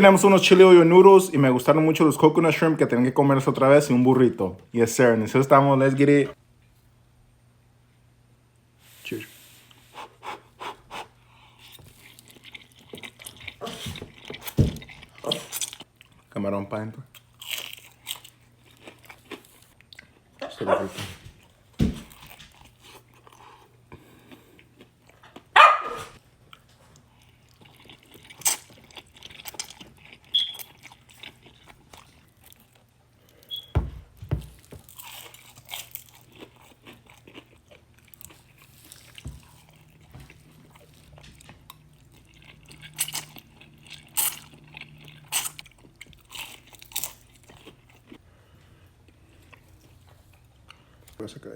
Tenemos unos chili oil noodles y me gustaron mucho los coconut shrimp que tienen que comerse otra vez y un burrito. Yes, sir. En eso estamos. Let's get it. Cheers. Camarón para adentro. Está rico. Se cae.